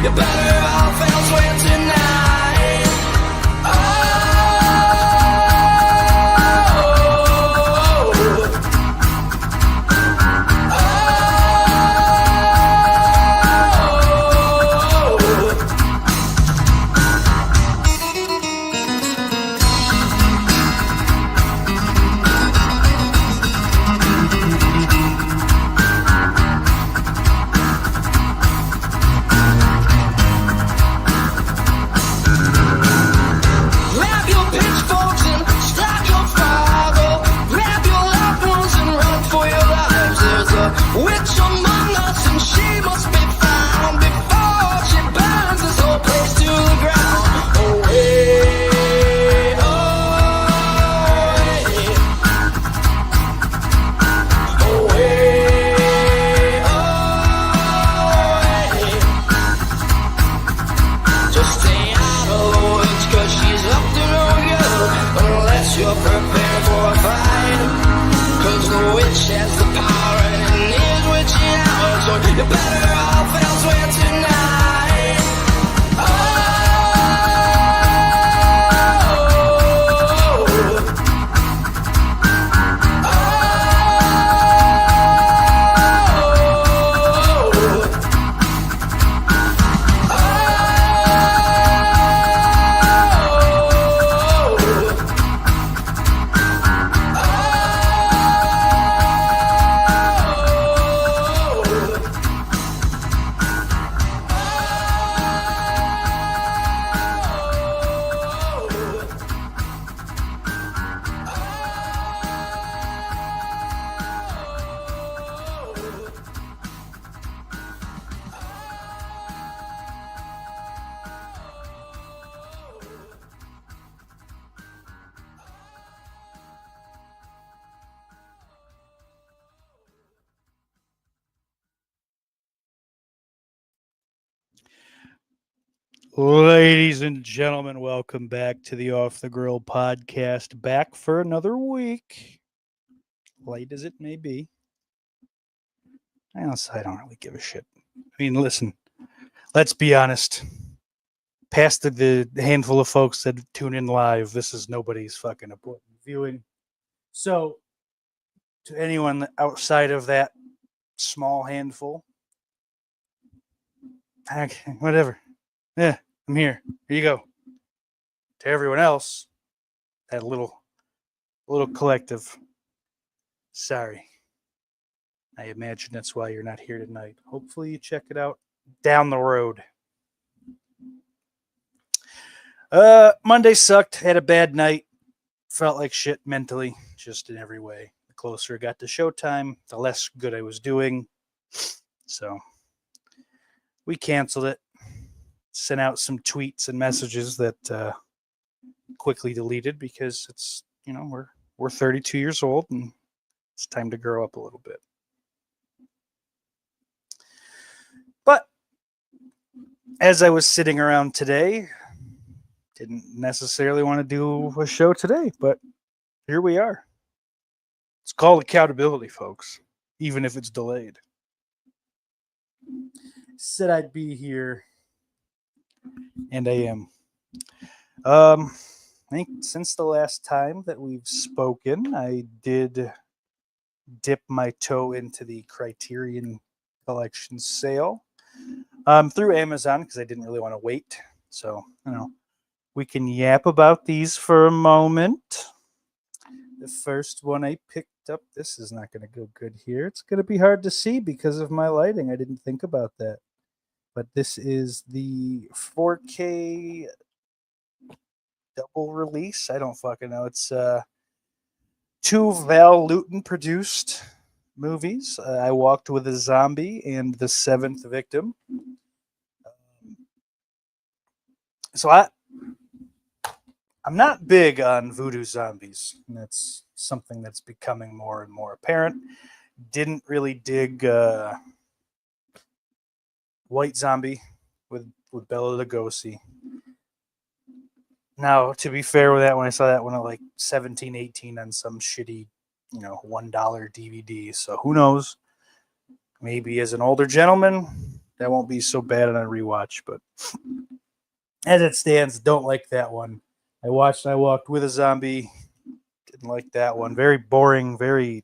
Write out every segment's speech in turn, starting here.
you better off elsewhere tonight. Grab your pitchforks and start your fire. Grab your loved ones and run for your lives. There's a witch among us and she must be found before she burns this whole place to the ground. Away, just stay out of the woods, 'cause she's up to no good unless you're prepared for a fight. 'Cause the witch has the power and it is witching hour, so you're better off elsewhere tonight. Ladies and gentlemen, welcome back to the Off the Grill podcast. Back for another week, late as it may be. I don't really give a shit. I mean, listen, let's be honest. Past the handful of folks that tune in live, this is nobody's fucking important viewing. So, to anyone outside of that small handful, okay, whatever. Yeah, I'm here. Here you go. To everyone else, that little collective, sorry. I imagine that's why you're not here tonight. Hopefully you check it out down the road. Monday sucked. Had a bad night. Felt like shit mentally, just in every way. The closer it got to showtime, the less good I was doing. So we canceled it. Sent out some tweets and messages that quickly deleted because it's, we're 32 years old and it's time to grow up a little bit. But as I was sitting around today, didn't necessarily want to do a show today, but here we are. It's called accountability, folks, even if it's delayed. Said I'd be here. And I am. I think since the last time that we've spoken, I did dip my toe into the Criterion Collection sale through Amazon because I didn't really want to wait. So, we can yap about these for a moment. The first one I picked up, this is not going to go good here. It's going to be hard to see because of my lighting. I didn't think about that. But this is the 4K double release. I don't fucking know. It's 2 Val Lewton produced movies. I Walked with a Zombie and The Seventh Victim. So I'm not big on voodoo zombies. And that's something that's becoming more and more apparent. Didn't really dig White Zombie with Bela Lugosi. Now, to be fair with that one, I saw that one at like $17, $18 on some shitty, $1 DVD. So who knows? Maybe as an older gentleman, That won't be so bad on a rewatch, but as it stands, don't like that one. I walked with a zombie. Didn't like that one. Very boring, very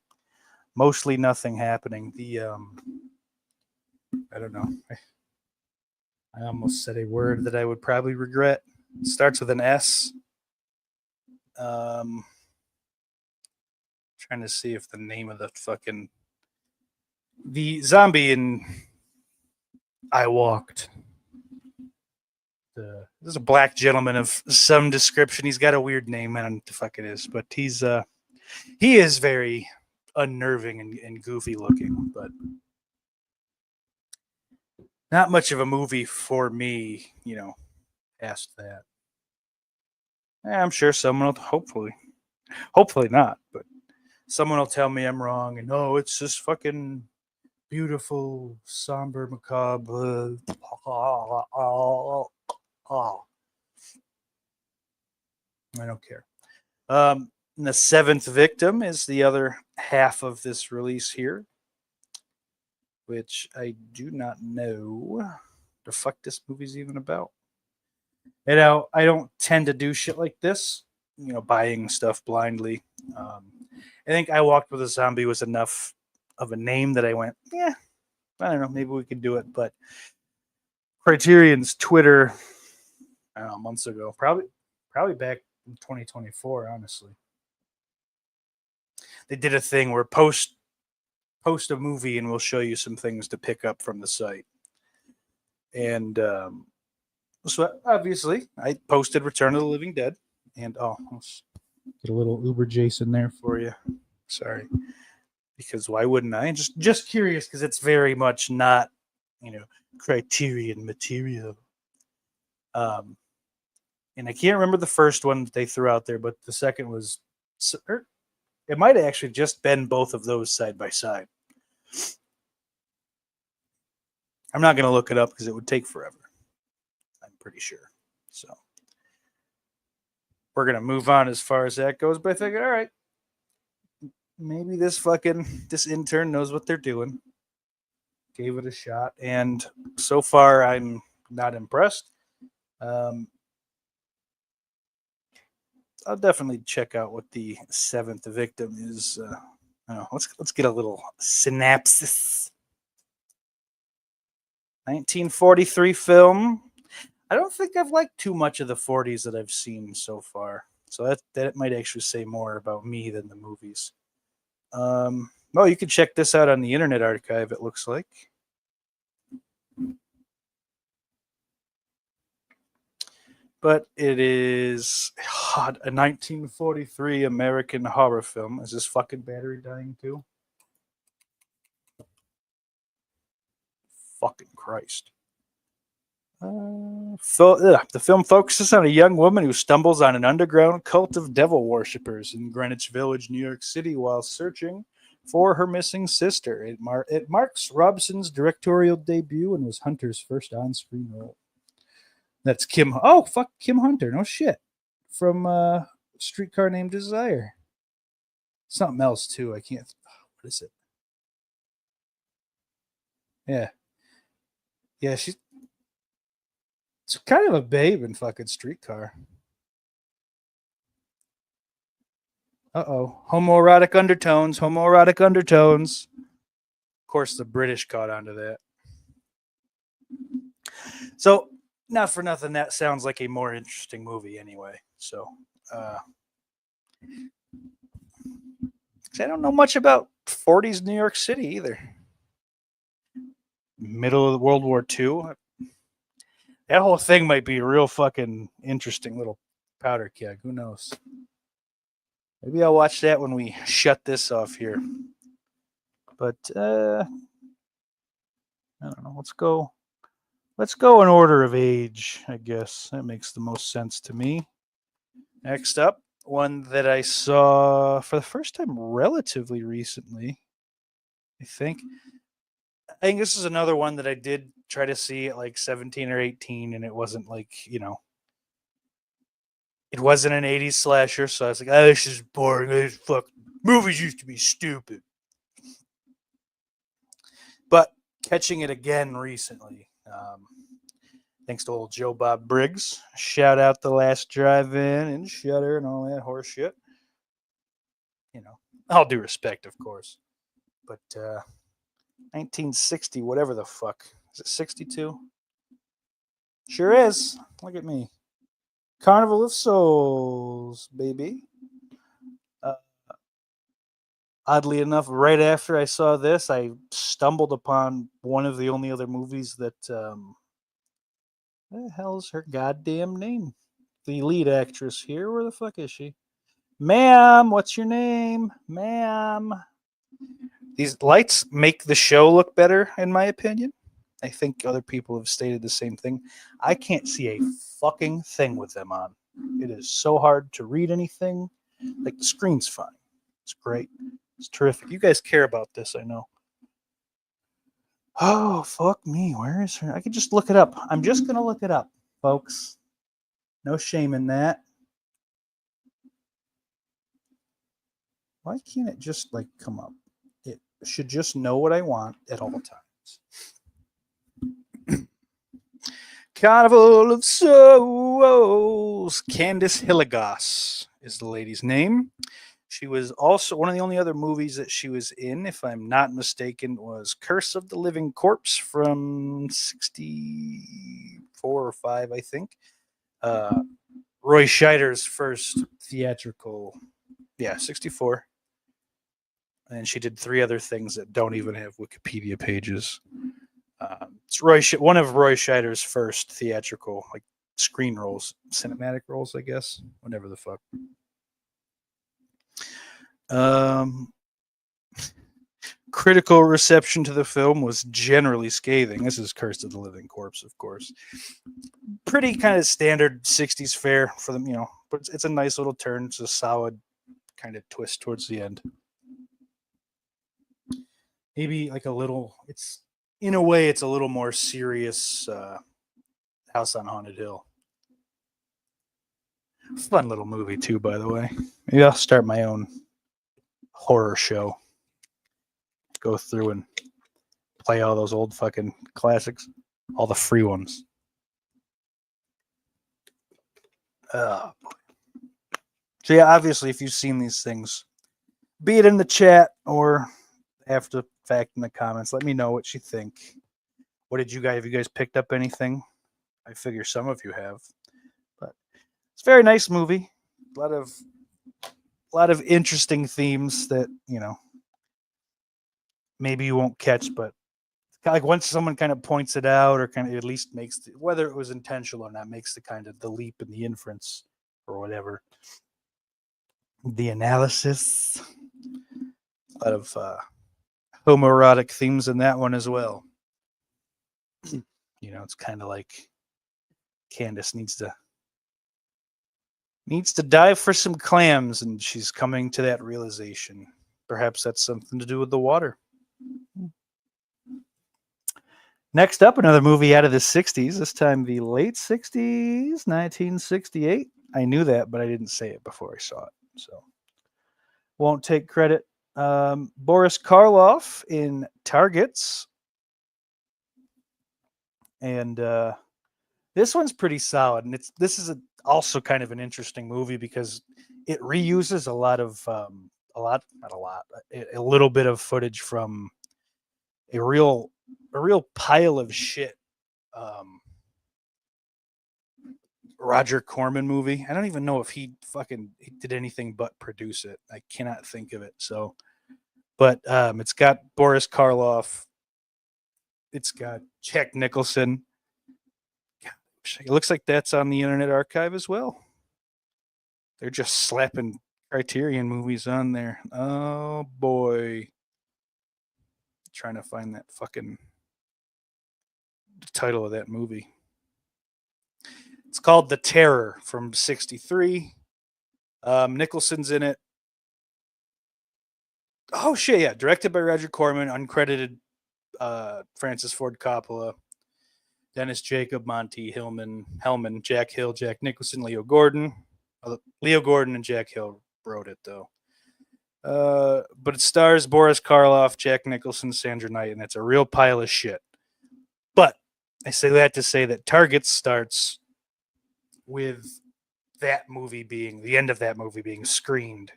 mostly nothing happening. I don't know. I almost said a word that I would probably regret. It starts with an S. Trying to see if the name of the zombie in I Walked. There's a black gentleman of some description. He's got a weird name. I don't know what the fuck it is, but he is very unnerving and goofy looking, but not much of a movie for me, past that. I'm sure someone will, hopefully not, but someone will tell me I'm wrong and it's just fucking beautiful, somber, macabre. I don't care. And the Seventh Victim is the other half of this release here, which I do not know the fuck this movie's even about. I don't tend to do shit like this, buying stuff blindly. I think I Walked with a Zombie was enough of a name that I went, yeah, I don't know, maybe we could do it. But Criterion's Twitter, I don't know, months ago, probably back in 2024, honestly. They did a thing where post a movie and we'll show you some things to pick up from the site. And so obviously I posted Return of the Living Dead, and let's get a little Uber Jason there for you. Sorry, because why wouldn't I? Just curious, because it's very much not Criterion material. And I can't remember the first one that they threw out there, but the second was, it might have actually just been both of those side by side. I'm not going to look it up because it would take forever. I'm pretty sure. So we're going to move on as far as that goes. But I figured, all right, maybe this intern knows what they're doing. Gave it a shot. And so far, I'm not impressed. I'll definitely check out what the Seventh Victim is. Let's get a little synopsis. 1943 film. I don't think I've liked too much of the 40s that I've seen so far. So that might actually say more about me than the movies. You can check this out on the Internet Archive, it looks like. But it is a 1943 American horror film. Is this fucking battery dying too? Fucking Christ. The film focuses on a young woman who stumbles on an underground cult of devil worshippers in Greenwich Village, New York City, while searching for her missing sister. It marks Robson's directorial debut and was Hunter's first on-screen role. That's Kim. Oh, fuck, Kim Hunter. No shit. From Streetcar Named Desire. Something else, too. I can't. What is it? Yeah. Yeah, she's kind of a babe in fucking Streetcar. Uh-oh. Homoerotic undertones. Of course, the British caught onto that. So, not for nothing, that sounds like a more interesting movie anyway. So, I don't know much about 40s New York City either. Middle of World War II. That whole thing might be a real fucking interesting little powder keg. Who knows? Maybe I'll watch that when we shut this off here. But, I don't know. Let's go in order of age, I guess. That makes the most sense to me. Next up, one that I saw for the first time relatively recently, I think this is another one that I did try to see at like 17 or 18, and it wasn't like, it wasn't an 80s slasher, so I was like, this is boring. Movies used to be stupid. But catching it again recently, Thanks to old Joe Bob Briggs. Shout out The Last Drive-In and Shudder and all that horse shit. You know, all due respect, of course. But 1960, whatever the fuck. Is it 62? Sure is. Look at me. Carnival of Souls, baby. Oddly enough, right after I saw this, I stumbled upon one of the only other movies that... what the hell's her goddamn name? The lead actress here. Where the fuck is she? Ma'am, what's your name? Ma'am. These lights make the show look better, in my opinion. I think other people have stated the same thing. I can't see a fucking thing with them on. It is so hard to read anything. Like, the screen's fine. It's great. It's terrific. You guys care about this, I know. Oh, fuck me. Where is her? I could just look it up. I'm just going to look it up, folks. No shame in that. Why can't it just, like, come up? It should just know what I want at all times. Carnival of Souls. Candice Hilligoss is the lady's name. She was also one of the only other movies that she was in, if I'm not mistaken, was Curse of the Living Corpse from 64 or 5, I think. Roy Scheider's first theatrical, 64. And she did 3 other things that don't even have Wikipedia pages. It's one of Roy Scheider's first theatrical, like, screen roles, cinematic roles, I guess. Whatever the fuck. Critical reception to the film was generally scathing. This is Curse of the Living Corpse, of course. Pretty kind of standard 60s fare for them, but it's a nice little turn. It's a solid kind of twist towards the end. Maybe like a little, in a way, it's a little more serious House on Haunted Hill. Fun little movie, too, by the way. Maybe I'll start my own horror show. Go through and play all those old fucking classics. All the free ones. Oh, boy. So, yeah, obviously, if you've seen these things, be it in the chat or after the fact in the comments, let me know what you think. What did you guys, have you guys picked up anything? I figure some of you have. But it's a very nice movie. A lot of interesting themes that, maybe you won't catch, but like once someone kind of points it out or kind of at least makes whether it was intentional or not, makes the kind of the leap and the inference or whatever. The analysis. A lot of homoerotic themes in that one as well. It's kind of like Candace needs to dive for some clams, and she's coming to that realization. Perhaps that's something to do with the water. Next up, another movie out of the 60s, this time the late 60s, 1968. I knew that, but I didn't say it before I saw it, so won't take credit. Boris Karloff in Targets. And this one's pretty solid, and this is also kind of an interesting movie because it reuses a little bit of footage from a real pile of shit Roger Corman movie. I don't even know if he did anything but produce it. I cannot think of it. So, but it's got Boris Karloff. It's got Jack Nicholson. It looks like that's on the Internet Archive as well. They're just slapping Criterion movies on there. Oh boy. Trying to find that fucking title of that movie. It's called The Terror from 63. Nicholson's in it. Oh shit, yeah. Directed by Roger Corman, uncredited Francis Ford Coppola, Dennis Jacob, Monty Hellman, Jack Hill, Jack Nicholson, Leo Gordon. Leo Gordon and Jack Hill wrote it though. But it stars Boris Karloff, Jack Nicholson, Sandra Knight, and it's a real pile of shit. But I say that to say that Target starts with that movie being the end of that movie being screened.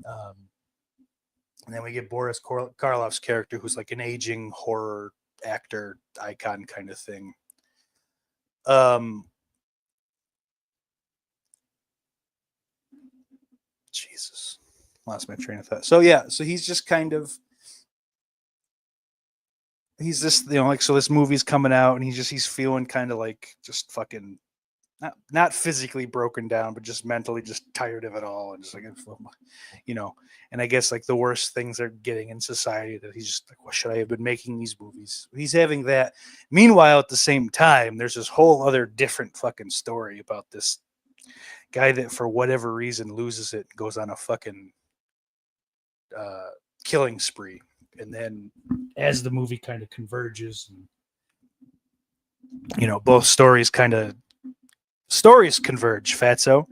And then we get Boris Karloff's character, who's like an aging horror actor icon kind of thing. Jesus, lost my train of thought. So yeah, so he's just kind of he's this like so this movie's coming out and he's feeling kind of like just fucking not physically broken down, but just mentally just tired of it all and just like and I guess like the worst things are getting in society that he's just like, what should I have been making these movies? He's having that. Meanwhile, at the same time, there's this whole other different fucking story about this guy that for whatever reason loses it and goes on a fucking killing spree. And then as the movie kind of converges and both stories converge, fatso.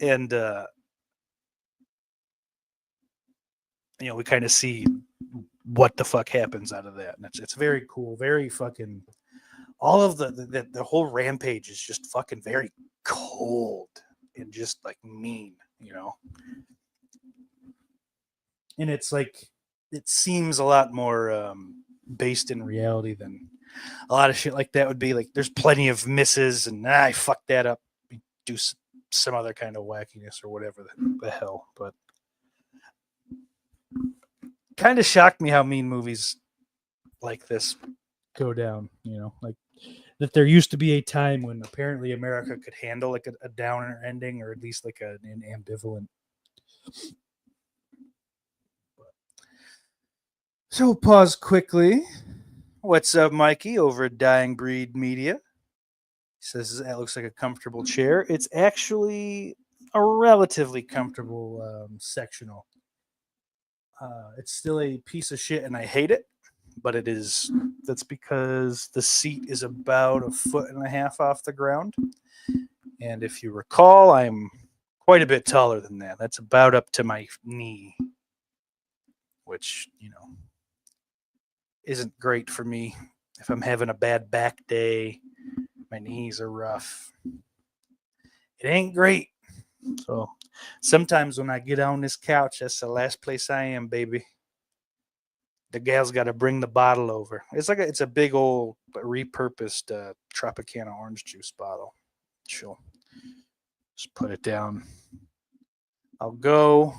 And we kind of see what the fuck happens out of that. And it's very cool, very fucking all of the whole rampage is just fucking very cold and just like mean, and it's like it seems a lot more based in reality than a lot of shit like that would be. Like there's plenty of misses and I fucked that up, do some other kind of wackiness or whatever the hell. But kind of shocked me how mean movies like this go down, like that there used to be a time when apparently America could handle like a downer ending or at least like an ambivalent. So we'll pause quickly. What's up, Mikey, over at Dying Breed Media? He says that looks like a comfortable chair. It's actually a relatively comfortable sectional. It's still a piece of shit and I hate it, but that's because the seat is about 1.5 feet off the ground. And if you recall, I'm quite a bit taller than that. That's about up to my knee, which, isn't great for me. If I'm having a bad back day, my knees are rough. It ain't great. So sometimes when I get on this couch, that's the last place I am, baby. The gal's got to bring the bottle over. It's a big old repurposed Tropicana orange juice bottle. She'll just put it down. I'll go.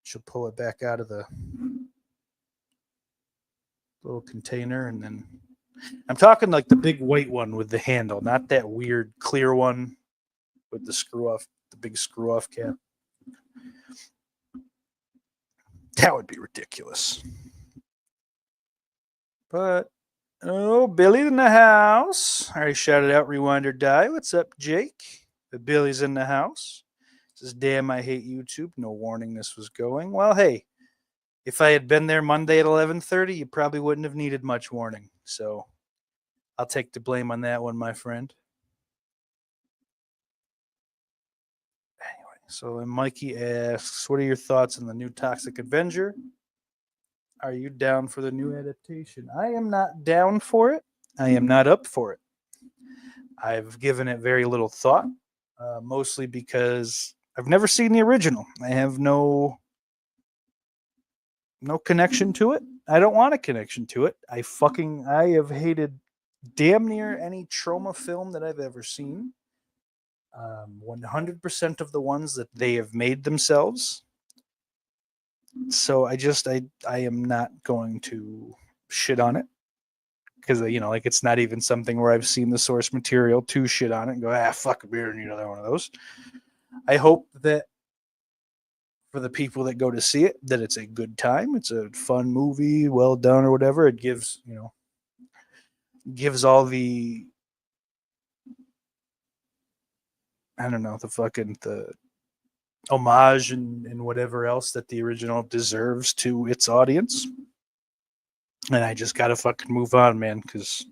She'll pull it back out of the little container, and then I'm talking like the big white one with the handle, not that weird clear one with the big screw off cap. That would be ridiculous. But Billy in the house. I already shouted out Rewind or Die. What's up, Jake? The Billy's in the house. Says, damn, I hate YouTube. No warning this was going. Well, hey, if I had been there Monday at 11:30, you probably wouldn't have needed much warning. So I'll take the blame on that one, my friend. Anyway, so then Mikey asks, what are your thoughts on the new Toxic Avenger? Are you down for the new adaptation? I am not down for it. I am not up for it. I've given it very little thought, mostly because I've never seen the original. I have no connection to it. I don't want a connection to it. I have hated damn near any trauma film that I've ever seen. 100% of the ones that they have made themselves. So I am not going to shit on it because like it's not even something where I've seen the source material to shit on it and go fuck a beer and another one of those. I hope that for the people that go to see it, that it's a good time. It's a fun movie, well done or whatever. It gives all the the homage and whatever else that the original deserves to its audience. And I just gotta fucking move on, man, because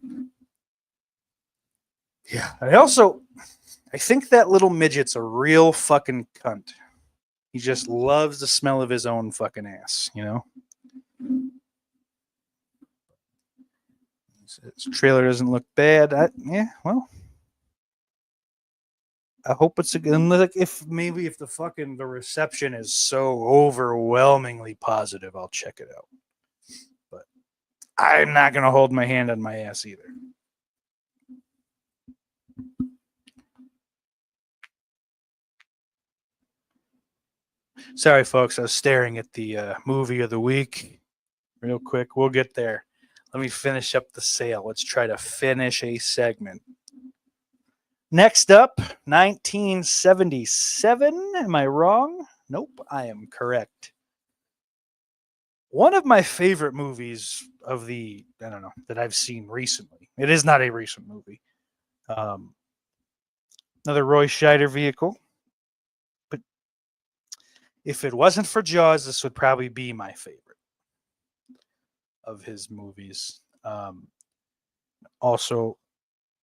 I think that little midget's a real fucking cunt. He just loves the smell of his own fucking ass, This trailer doesn't look bad. Well, I hope it's a good. Like, if the reception is so overwhelmingly positive, I'll check it out. But I'm not gonna hold my hand on my ass either. Sorry, folks. I was staring at the movie of the week. Real quick, we'll get there. Let me finish up the sale. Let's try to finish a segment. Next up, 1977. Am I wrong? Nope, I am correct. One of my favorite movies of that I've seen recently. It is not a recent movie. Another Roy Scheider vehicle. But if it wasn't for Jaws, this would probably be my favorite of his movies. Also,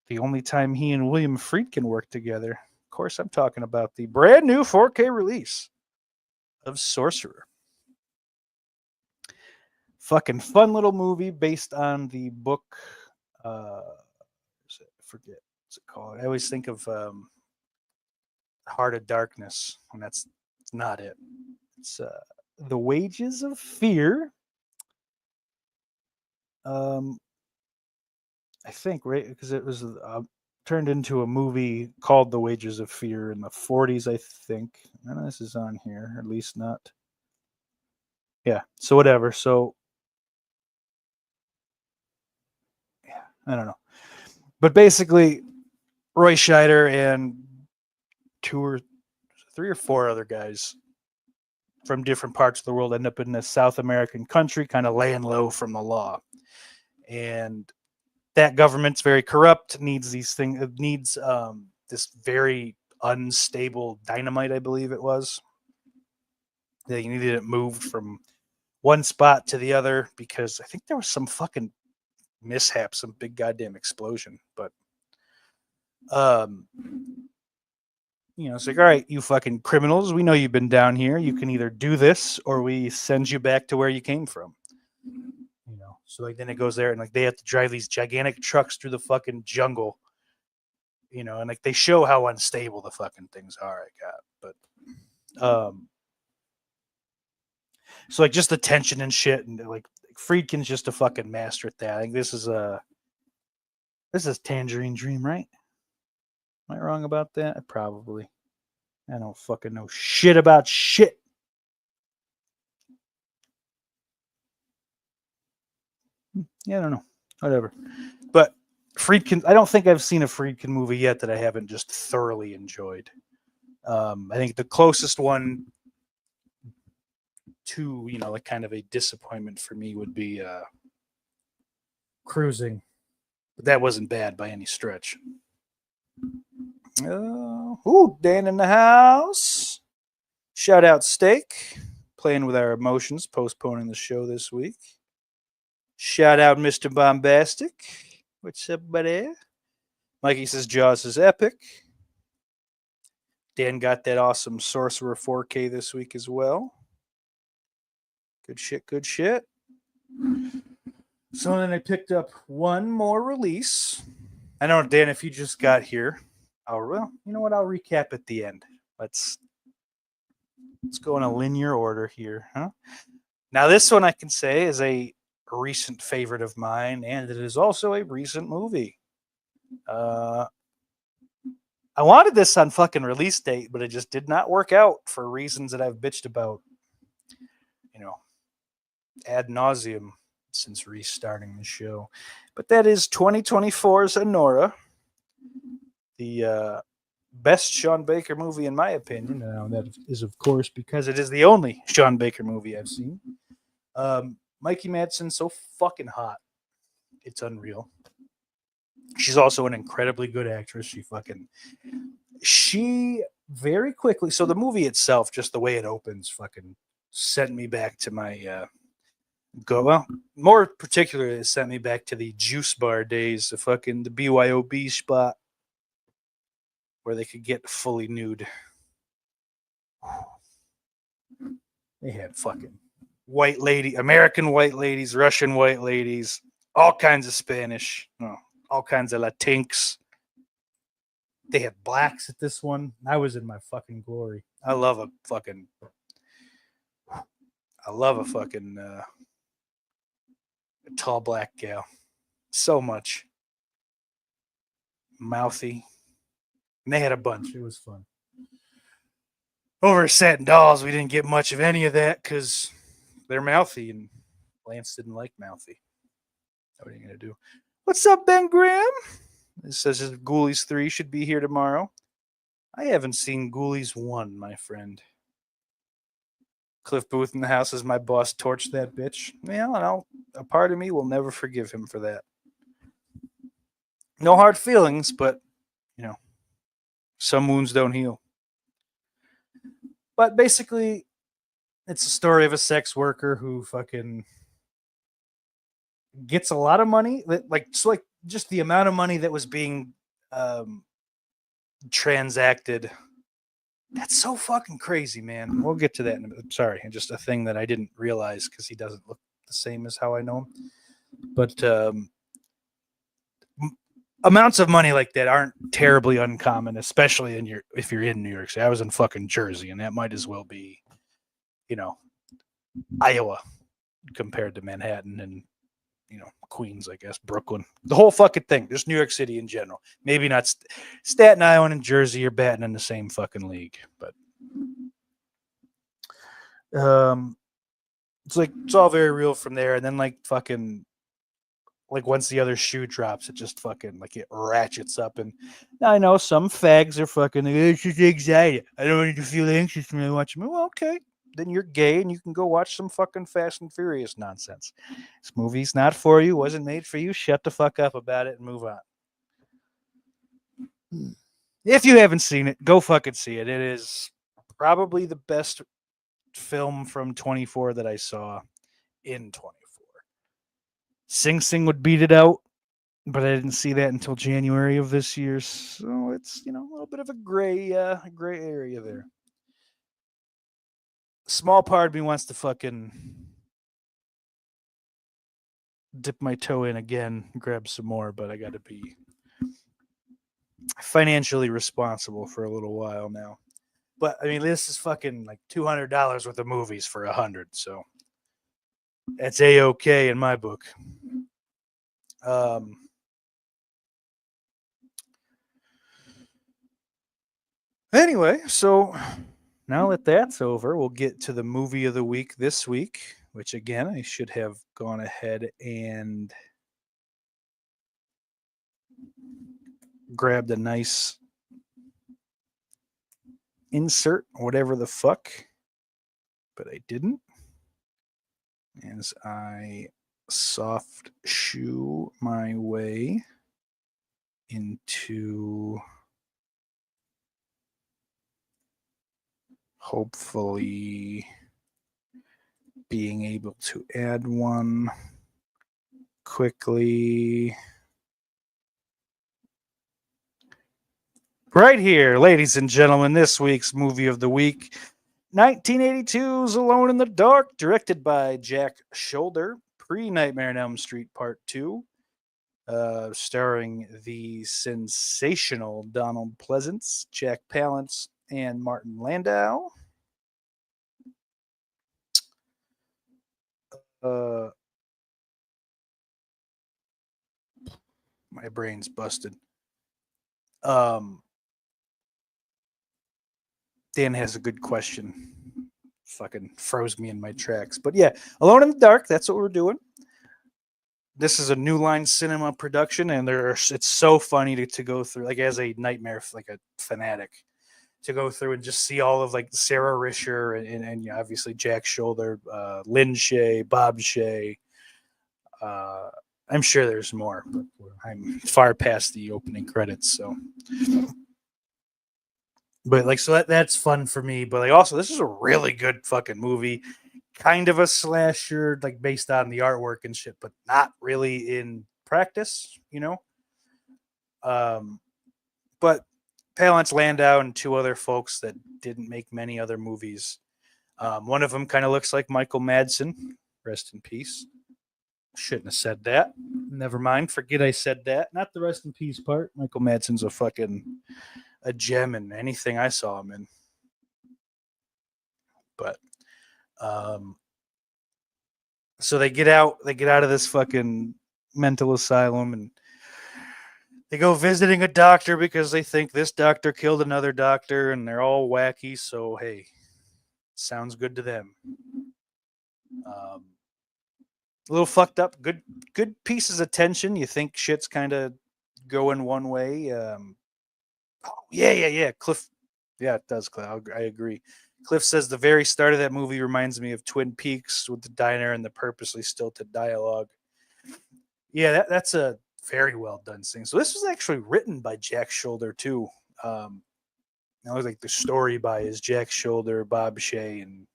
the only time he and William Friedkin worked together. Of course, I'm talking about the brand new 4K release of Sorcerer. Fucking fun little movie based on the book. I forget what's it called. I always think of Heart of Darkness, and that's not it. It's The Wages of Fear. I think, right, because it was turned into a movie called The Wages of Fear in the 40s, I think. None of this is on here, or at least not. Yeah, so whatever. So, yeah, I don't know. But basically, Roy Scheider and 3 or 4 other guys from different parts of the world end up in a South American country, kind of laying low from the law. And that government's very corrupt, needs these things, needs this very unstable dynamite, I believe it was. They needed it moved from one spot to the other because I think there was some fucking mishap, some big goddamn explosion. But it's like, all right, you fucking criminals, we know you've been down here. You can either do this or we send you back to where you came from. So like then it goes there and like they have to drive these gigantic trucks through the fucking jungle, and like they show how unstable the fucking things are. But so like just the tension and shit, and like Friedkin's just a fucking master at that. I think this is Tangerine Dream, right? Am I wrong about that? Probably. I don't fucking know shit about shit. Yeah, I don't know. Whatever. But Friedkin, I don't think I've seen a Friedkin movie yet that I haven't just thoroughly enjoyed. I think the closest one to, like kind of a disappointment for me would be Cruising. But that wasn't bad by any stretch. Dan in the house. Shout out Steak. Playing with our emotions, postponing the show this week. Shout out Mr. Bombastic. What's up, buddy? Mikey says Jaws is epic. Dan got that awesome Sorcerer 4K this week as well. Good shit, good shit. So then I picked up one more release. I know, Dan, if you just got here, I'll recap at the end. Let's go in a linear order here, huh? Now, this one I can say is a recent favorite of mine, and it is also a recent movie. I wanted this on fucking release date, but it just did not work out for reasons that I've bitched about, ad nauseum since restarting the show. But that is 2024's Anora, the best Sean Baker movie in my opinion. Now that is, of course, because it is the only Sean Baker movie I've seen. Mikey Madsen's so fucking hot. It's unreal. She's also an incredibly good actress. She very quickly, so the movie itself, just the way it opens, fucking sent me back to my more particularly, it sent me back to the juice bar days, the BYOB spot where they could get fully nude. They had fucking American white ladies, Russian white ladies, all kinds of Spanish, all kinds of Latinx. They had blacks at this one. I was in my fucking glory. I love a fucking tall black gal. So much. Mouthy. And they had a bunch. It was fun. Over at Satin Dolls, we didn't get much of any of that because they're mouthy, and Lance didn't like mouthy. What are you going to do? What's up, Ben Graham? It says Ghoulies 3 should be here tomorrow. I haven't seen Ghoulies 1, my friend. Cliff Booth in the house as my boss torched that bitch. Well, and a part of me will never forgive him for that. No hard feelings, but, some wounds don't heal. But basically, it's a story of a sex worker who fucking gets a lot of money. Just the amount of money that was being transacted. That's so fucking crazy, man. We'll get to that in a minute. Sorry, just a thing that I didn't realize because he doesn't look the same as how I know him. But amounts of money like that aren't terribly uncommon, especially if you're in New York City. I was in fucking Jersey, and that might as well be, Iowa compared to Manhattan and, Queens, I guess, Brooklyn. The whole fucking thing. Just New York City in general. Maybe not Staten Island and Jersey are batting in the same fucking league, but it's all very real from there. And then once the other shoe drops, it just fucking it ratchets up. And I know some fags are fucking it's just anxiety. I don't need to feel anxious when I watch them. Well, okay. Then you're gay and you can go watch some fucking Fast and Furious nonsense. This movie's not for you, wasn't made for you. Shut the fuck up about it and move on. If you haven't seen it, go fucking see it. It is probably the best film from 24 that I saw in 24. Sing Sing would beat it out, but I didn't see that until January of this year. So it's, a little bit of a gray area there. Small part of me wants to fucking dip my toe in again, grab some more, but I got to be financially responsible for a little while now. But I mean, this is fucking $200 worth of movies for $100, so that's A-okay in my book. Anyway, so now that that's over, we'll get to the movie of the week this week, which again, I should have gone ahead and grabbed a nice insert, whatever the fuck, but I didn't. As I soft shoe my way into hopefully being able to add one quickly. Right here, ladies and gentlemen, this week's movie of the week, 1982's Alone in the Dark, directed by Jack Shoulder, pre-Nightmare on Elm Street Part 2, starring the sensational Donald Pleasance, Jack Palance, and Martin Landau. My brain's busted. Dan has a good question. Fucking froze me in my tracks. But yeah, Alone in the Dark, that's what we're doing. This is a New Line Cinema production, and it's so funny to go through, as a nightmare, like a fanatic, to go through and just see all of Sarah Risher and obviously Jack Shoulder, Lynn Shay, Bob Shay. I'm sure there's more, but I'm far past the opening credits, so. But so that's fun for me. But also, this is a really good fucking movie. Kind of a slasher, based on the artwork and shit, but not really in practice, But Palance, Landau, and two other folks that didn't make many other movies. One of them kind of looks like Michael Madsen, rest in peace. Shouldn't have said that. Never mind. Forget I said that. Not the rest in peace part. Michael Madsen's a gem in anything I saw him in. But so they get out of this fucking mental asylum, and they go visiting a doctor because they think this doctor killed another doctor, and they're all wacky. So hey, sounds good to them. A little fucked up. Good pieces of tension. You think shit's kind of going one way. Yeah. Cliff. Yeah, it does, Cliff. I agree. Cliff says the very start of that movie reminds me of Twin Peaks with the diner and the purposely stilted dialogue. Yeah, that's a very well done scene. So this was actually written by Jack Shoulder too. It was like the story by is Jack Shoulder, Bob Shea, and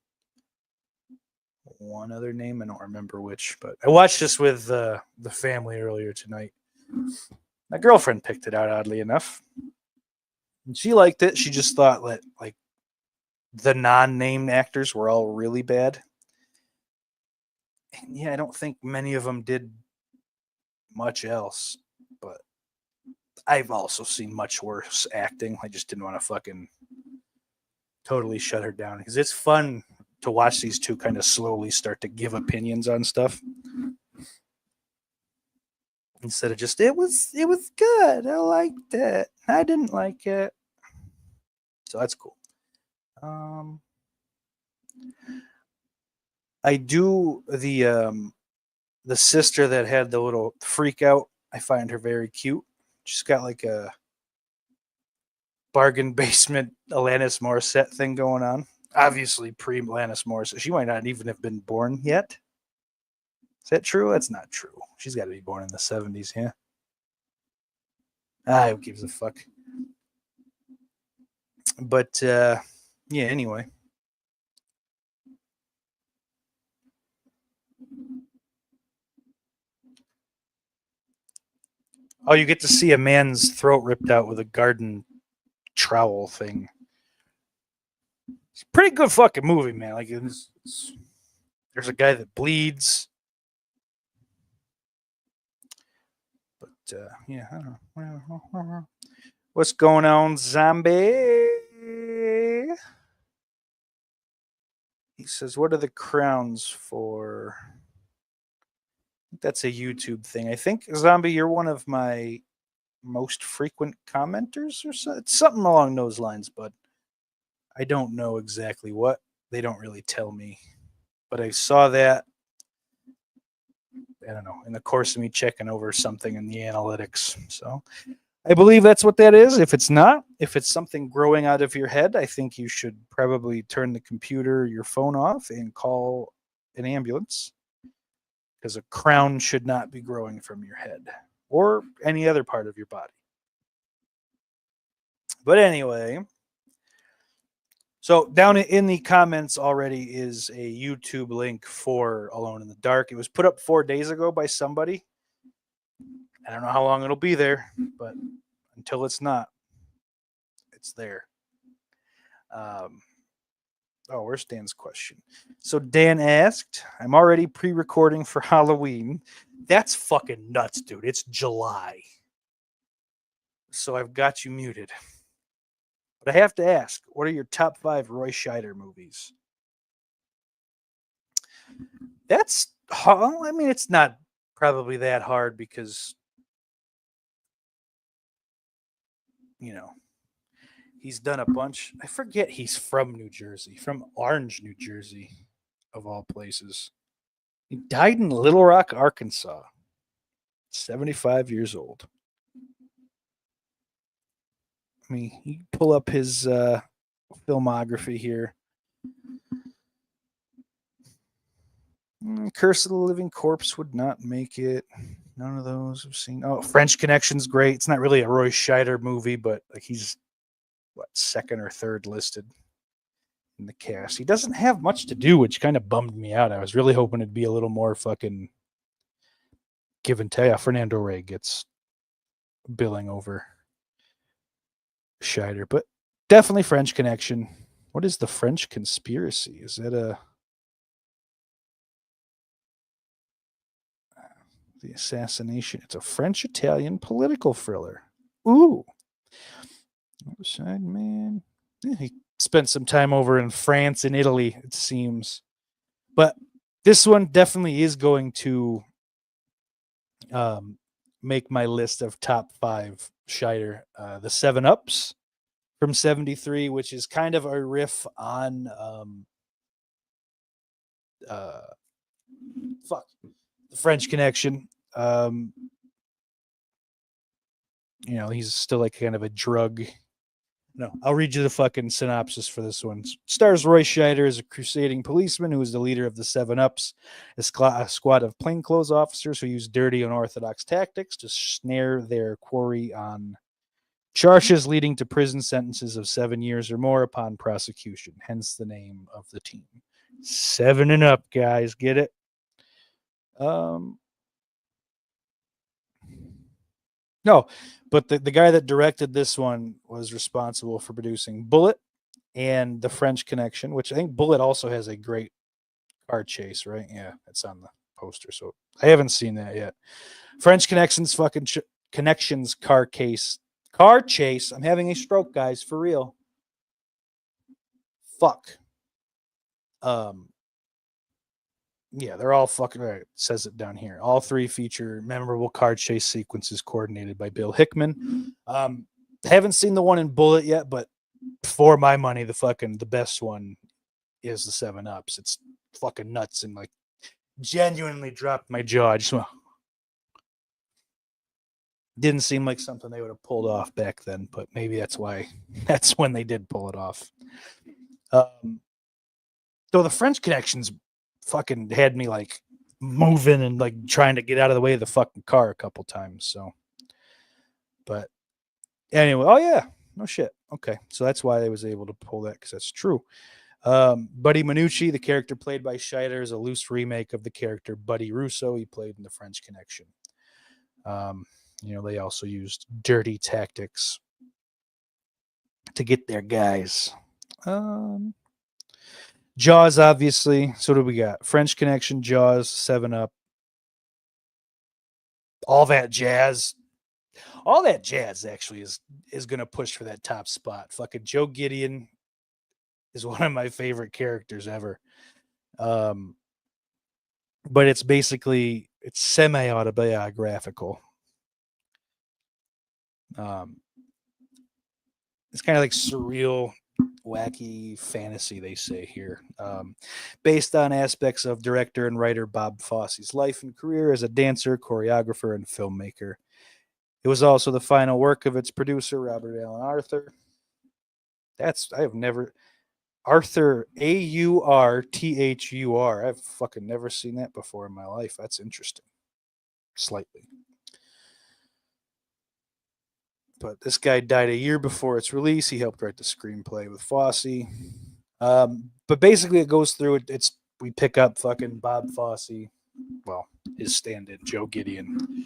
one other name. I don't remember which, but I watched this with the family earlier tonight. My girlfriend picked it out, oddly enough. And she liked it. She just thought that like the non-named actors were all really bad. And yeah, I don't think many of them did much else, but I've also seen much worse acting. I just didn't want to fucking totally shut her down because it's fun to watch these two kind of slowly start to give opinions on stuff instead of just it was good. I liked it. I didn't like it. So that's cool. I do the sister that had the little freak out. I find her very cute. She's got like a bargain basement Alanis Morissette thing going on. Obviously pre Alanis Morissette. She might not even have been born yet. Is that true? That's not true. She's got to be born in the 70s, yeah. Who gives a fuck? But yeah, anyway. Oh, you get to see a man's throat ripped out with a garden trowel thing. It's a pretty good fucking movie, man. Like, there's a guy that bleeds. But yeah, I don't know. What's going on, zombie? He says, "What are the crowns for?" That's a YouTube thing. I think, Zombie, you're one of my most frequent commenters or so. It's something along those lines, but I don't know exactly what. They don't really tell me. But I saw that, I don't know, in the course of me checking over something in the analytics. So I believe that's what that is. If it's not, if it's something growing out of your head, I think you should probably turn the computer, your phone off and call an ambulance. Because a crown should not be growing from your head or any other part of your body. But anyway, so down in the comments already is a YouTube link for Alone in the Dark. It was put up 4 days ago by somebody. I don't know how long it'll be there, but until it's not, it's there. Oh, where's Dan's question? So Dan asked, I'm already pre-recording for Halloween. That's fucking nuts, dude. It's July. So I've got you muted. But I have to ask, what are your top 5 Roy Scheider movies? That's, I mean, it's not probably that hard because, you know, he's done a bunch. I forget he's from New Jersey, from Orange, New Jersey, of all places. He died in Little Rock, Arkansas, 75 years old. I mean, you pull up his filmography here. Curse of the Living Corpse would not make it. None of those I've seen. Oh, French Connection's great. It's not really a Roy Scheider movie, but like he's second or third listed in the cast. He doesn't have much to do, which kind of bummed me out. I was really hoping it'd be a little more fucking give and take. Fernando Rey gets billing over Scheider, but definitely French Connection. What is the French Conspiracy? Is that a The Assassination. It's a French-Italian political thriller. Ooh. Side man. Yeah, he spent some time over in France and Italy, it seems. But this one definitely is going to make my list of top 5 Scheider. The 7 Ups from 73, which is kind of a riff on the French Connection. He's still like kind of a drug. No, I'll read you the fucking synopsis for this one. Stars Roy Scheider as a crusading policeman who is the leader of the 7 Ups, a squad of plainclothes officers who use dirty, unorthodox tactics to snare their quarry on charges leading to prison sentences of 7 years or more upon prosecution. Hence the name of the team. 7 and up, guys. Get it? No, but the guy that directed this one was responsible for producing Bullet and The French Connection, which I think Bullet also has a great car chase, right? Yeah, it's on the poster. So I haven't seen that yet. French Connection's fucking Connections car chase. I'm having a stroke, guys, for real. Fuck. Yeah, they're all fucking right. It says it down here. All 3 feature memorable car chase sequences coordinated by Bill Hickman. Haven't seen the one in Bullet yet, but for my money, the best one is the 7 Ups. It's fucking nuts and like genuinely dropped my jaw. I just didn't seem like something they would have pulled off back then, but maybe that's when they did pull it off. So the French Connections fucking had me like moving and like trying to get out of the way of the fucking car a couple times. So, but anyway, oh yeah, no shit. Okay, so that's why they was able to pull that, because that's true. Buddy Minucci, the character played by Scheider, is a loose remake of the character Buddy Russo he played in The French Connection. They also used dirty tactics to get their guys. Jaws, obviously. So what do we got? French Connection, Jaws, 7 Up. All that jazz actually is going to push for that top spot. Fucking Joe Gideon is one of my favorite characters ever. But it's semi-autobiographical. It's kind of like surreal, wacky fantasy, they say here, based on aspects of director and writer Bob Fosse's life and career as a dancer, choreographer, and filmmaker. It was also the final work of its producer, Robert Allen Arthur. Arthur, Aurthur. I've fucking never seen that before in my life. That's interesting. Slightly. But this guy died a year before its release. He helped write the screenplay with Fosse. But basically it goes through it. We pick up fucking Bob Fosse, well, his stand-in, Joe Gideon,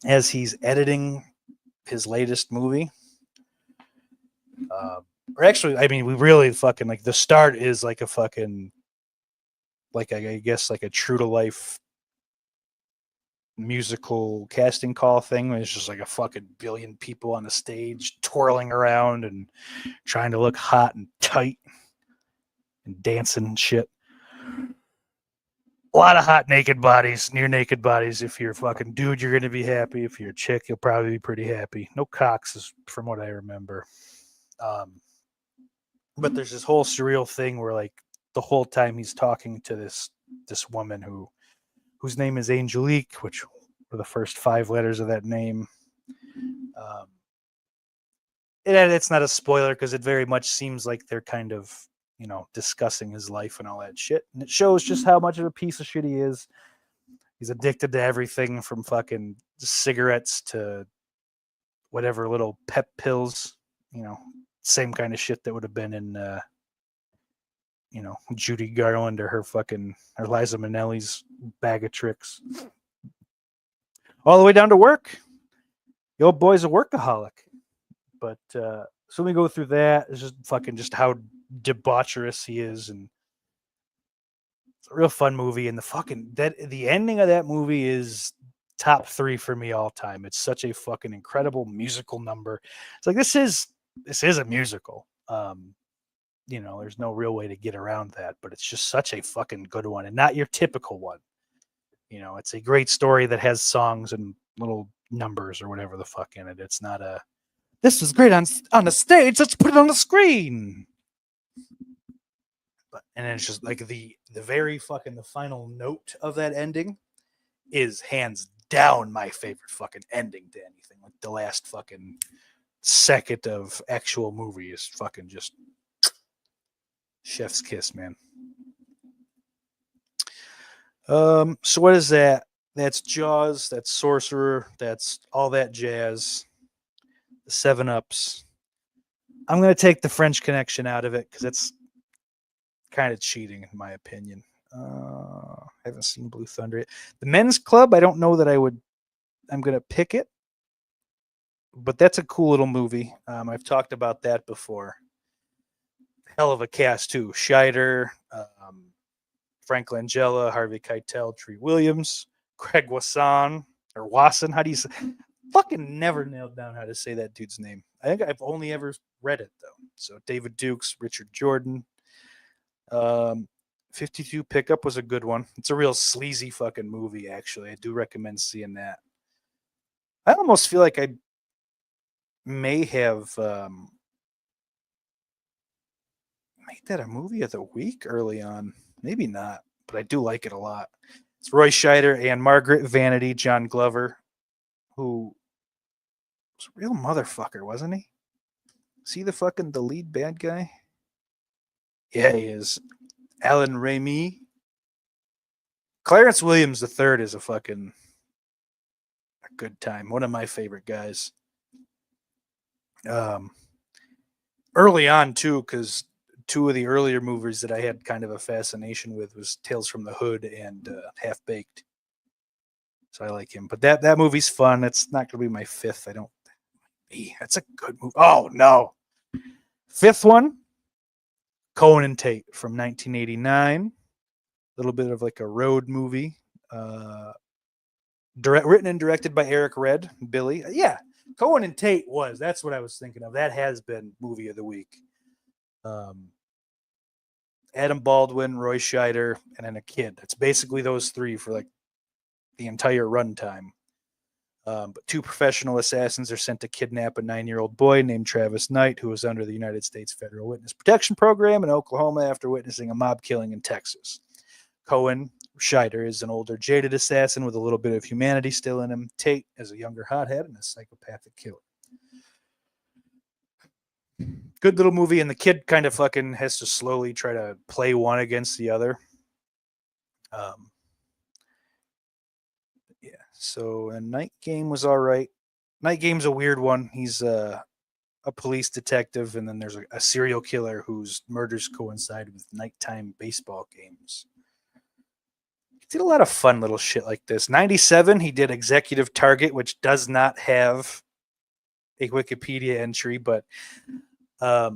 as he's editing his latest movie. Or actually, I mean, we really fucking, like, the start is like a fucking, like, I guess, like a true to life musical casting call thing. It's just like a fucking billion people on the stage twirling around and trying to look hot and tight and dancing and shit. A lot of hot naked bodies, near naked bodies. If you're a fucking dude, you're going to be happy. If you're a chick, you'll probably be pretty happy. No cocks, is from what I remember. But there's this whole surreal thing where, like, the whole time he's talking to this woman whose name is Angelique, which were the first 5 letters of that name. It's not a spoiler because it very much seems like they're kind of, discussing his life and all that shit. And it shows just how much of a piece of shit he is. He's addicted to everything from fucking cigarettes to whatever little pep pills, same kind of shit that would have been in, Judy Garland or her Liza Minnelli's bag of tricks. All the way down to work. The old boy's a workaholic. But so we go through that. It's just how debaucherous he is, and It's a real fun movie, and the ending of that movie is top 3 for me all time. It's such a fucking incredible musical number. It's like this is a musical. There's no real way to get around that, but it's just such a fucking good one, and not your typical one. It's a great story that has songs and little numbers or whatever the fuck in it. It's not a this is great on the stage. Let's put it on the screen. And it's just like the very fucking the final note of that ending is hands down my favorite fucking ending to anything. Like the last fucking second of actual movie is fucking just chef's kiss, man. So what is that? That's Jaws, that's Sorcerer, that's all that jazz. The 7-Ups. I'm gonna take the French Connection out of it because it's kind of cheating in my opinion. Haven't seen Blue Thunder yet. The Men's Club, I don't know that I'm gonna pick it, but that's a cool little movie. I've talked about that before. Hell of a cast too. Scheider, Frank Langella, Harvey Keitel, Treat Williams, Craig Wasson or Wasson. How do you say? Fucking never nailed down how to say that dude's name. I think I've only ever read it though. So David Dukes, Richard Jordan. 52 Pickup was a good one. It's a real sleazy fucking movie, actually. I do recommend seeing that. I almost feel like I may have made that a movie of the week early on. Maybe not, but I do like it a lot. It's Roy Scheider and Margaret Vanity, John Glover, who was a real motherfucker, wasn't he? Is he the lead bad guy? Yeah, he is. Alan Raimi. Clarence Williams III is a good time. One of my favorite guys. Early on too, because 2 of the earlier movies that I had kind of a fascination with was Tales from the Hood and Half Baked. So I like him. But that movie's fun. It's not going to be my 5th. I don't. That's a good movie. Oh no. 5th one, Cohen and Tate from 1989. A little bit of like a road movie. Written and directed by Eric Red, Billy. Yeah, Cohen and Tate that's what I was thinking of. That has been movie of the week. Adam Baldwin, Roy Scheider, and then a kid. It's basically those 3 for like the entire runtime. But 2 professional assassins are sent to kidnap a 9-year-old boy named Travis Knight, who was under the United States Federal Witness Protection Program in Oklahoma after witnessing a mob killing in Texas. Cohen, Scheider, is an older, jaded assassin with a little bit of humanity still in him. Tate is a younger hothead and a psychopathic killer. Good little movie, and the kid kind of fucking has to slowly try to play one against the other. Yeah, so a Night Game was all right. Night Game's a weird one. He's a police detective, and then there's a serial killer whose murders coincide with nighttime baseball games. He did a lot of fun little shit like this. 97, he did Executive Target, which does not have a Wikipedia entry, but I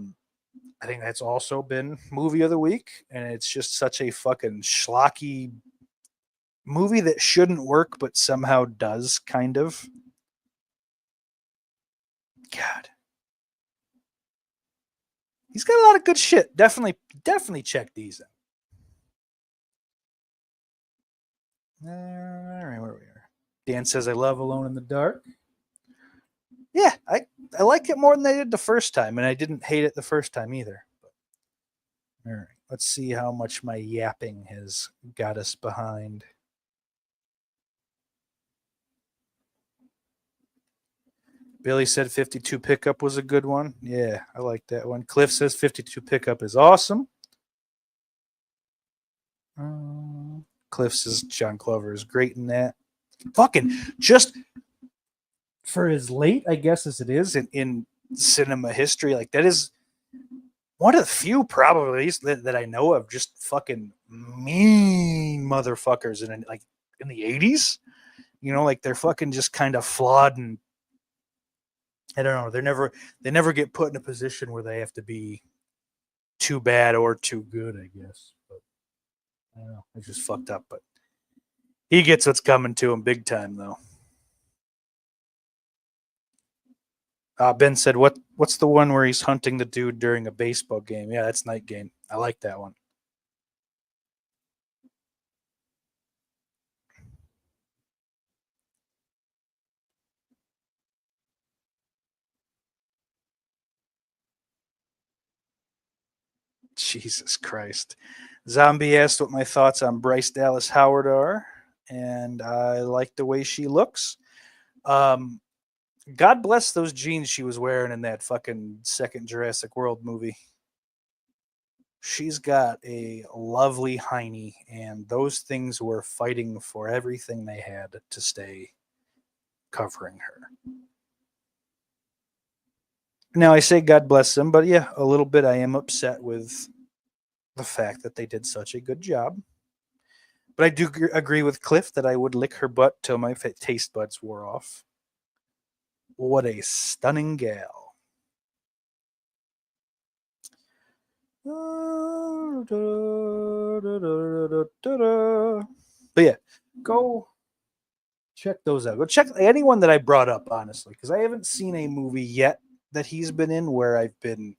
think that's also been movie of the week, and it's just such a fucking schlocky movie that shouldn't work, but somehow does, kind of. God. He's got a lot of good shit. Definitely check these out. All right, where we are. Dan says, I love Alone in the Dark. Yeah, I like it more than I did the first time, and I didn't hate it the first time either. But, all right, let's see how much my yapping has got us behind. Billy said 52 Pickup was a good one. Yeah, I like that one. Cliff says 52 Pickup is awesome. Cliff says John Glover is great in that. Fucking just for as late, I guess, as it is in cinema history, like that is one of the few probably that I know of just fucking mean motherfuckers in the 80s. Like they're fucking just kind of flawed, and I don't know. They never get put in a position where they have to be too bad or too good, I guess. But I don't know. I just fucked up, but he gets what's coming to him big time, though. Ben said, "What's the one where he's hunting the dude during a baseball game?" Yeah, that's Night Game. I like that one. Jesus Christ. Zombie asked what my thoughts on Bryce Dallas Howard are, and I like the way she looks. God bless those jeans she was wearing in that fucking second Jurassic World movie. She's got a lovely hiney, and those things were fighting for everything they had to stay covering her. Now, I say God bless them, but yeah, a little bit I am upset with the fact that they did such a good job. But I do agree with Cliff that I would lick her butt till my taste buds wore off. What a stunning gal. But yeah, go check those out. Go check anyone that I brought up, honestly, because I haven't seen a movie yet that he's been in where I've been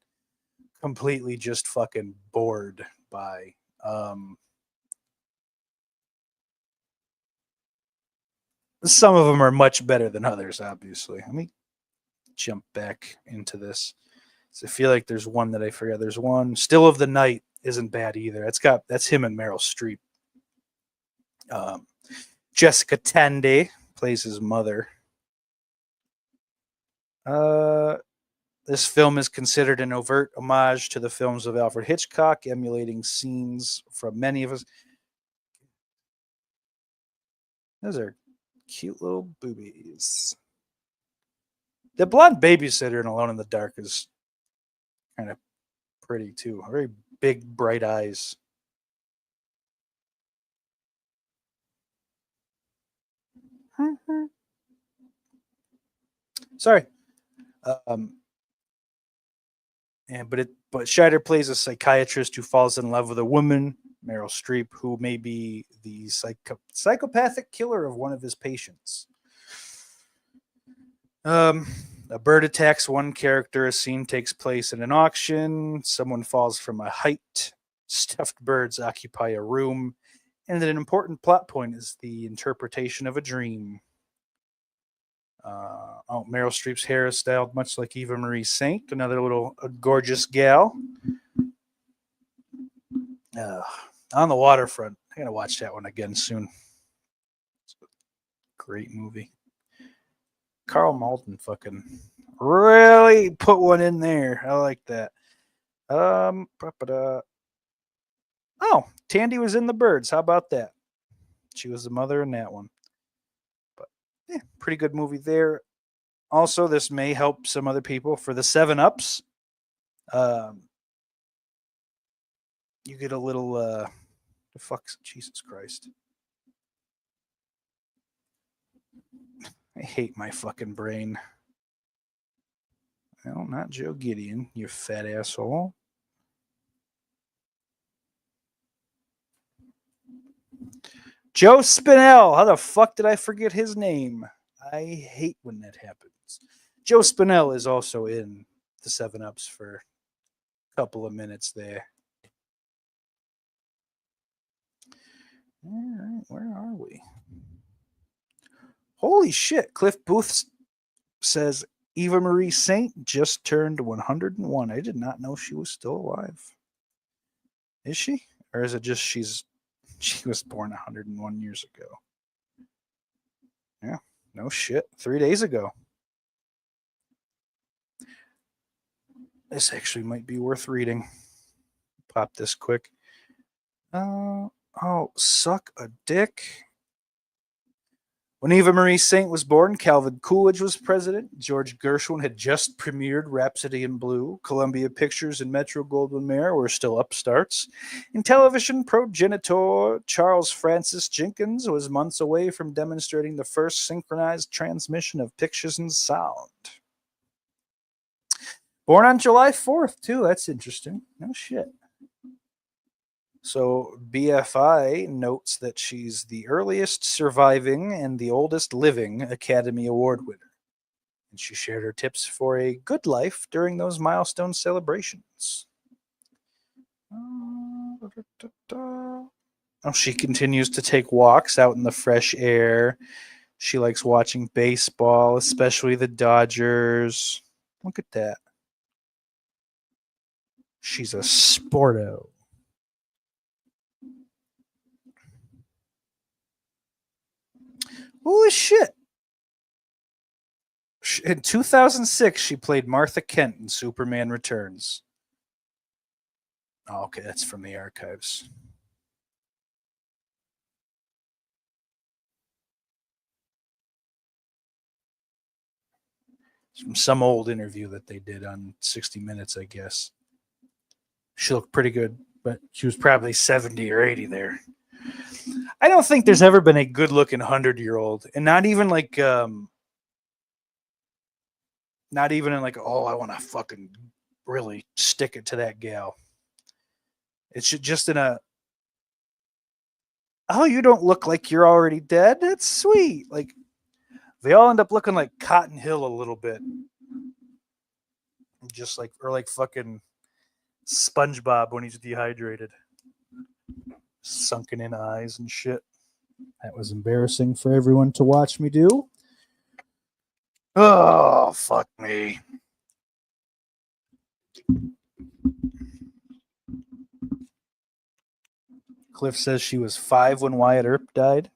completely just fucking bored by. Some of them are much better than others, obviously. Let me jump back into this. So I feel like there's one that I forgot. There's one. Still of the Night isn't bad either. That's him and Meryl Streep. Jessica Tandy plays his mother. This film is considered an overt homage to the films of Alfred Hitchcock, emulating scenes from many of us. Those are cute little boobies. The blonde babysitter in Alone in the Dark is kind of pretty too. Very big, bright eyes. Sorry. But Scheider plays a psychiatrist who falls in love with a woman, Meryl Streep, who may be the psychopathic killer of one of his patients. A bird attacks one character. A scene takes place in an auction. Someone falls from a height. Stuffed birds occupy a room. And an important plot point is the interpretation of a dream. Meryl Streep's hair is styled much like Eva Marie Saint, another little gorgeous gal. On the Waterfront. I'm going to watch that one again soon. It's a great movie. Carl Malden fucking really put one in there. I like that. Oh, Tandy was in The Birds. How about that? She was the mother in that one. But yeah, pretty good movie there. Also, this may help some other people for the 7-Ups. You get a little the fuck's Jesus Christ. I hate my fucking brain. Well, not Joe Gideon, you fat asshole. Joe Spinell. How the fuck did I forget his name? I hate when that happens. Joe Spinell is also in the 7-Ups for a couple of minutes there. All right, where are we? Holy shit. Cliff Booth says Eva Marie Saint just turned 101. I did not know she was still alive. Is she? Or is it just she was born 101 years ago? Yeah, no shit. 3 days ago. This actually might be worth reading. Pop this quick. Suck a dick. When Eva Marie Saint was born, Calvin Coolidge was president. George Gershwin had just premiered Rhapsody in Blue. Columbia Pictures and Metro-Goldwyn-Mayer were still upstarts. In television, progenitor Charles Francis Jenkins was months away from demonstrating the first synchronized transmission of pictures and sound. Born on July 4th, too. That's interesting. No shit. So BFI notes that she's the earliest surviving and the oldest living Academy Award winner. And she shared her tips for a good life during those milestone celebrations. Oh, she continues to take walks out in the fresh air. She likes watching baseball, especially the Dodgers. Look at that. She's a sporto. Holy shit. In 2006, she played Martha Kent in Superman Returns. Oh, okay, that's from the archives. It's from some old interview that they did on 60 Minutes, I guess. She looked pretty good, but she was probably 70 or 80 there. I don't think there's ever been a good-looking 100-year-old, and not even like, not even in like, oh, I want to fucking really stick it to that gal. It's just in a, oh, you don't look like you're already dead. That's sweet. Like, they all end up looking like Cotton Hill a little bit. Just like, or like fucking SpongeBob when he's dehydrated. Sunken in eyes and shit. That was embarrassing for everyone to watch me do. Oh, fuck me. Cliff says she was 5 when Wyatt Earp died.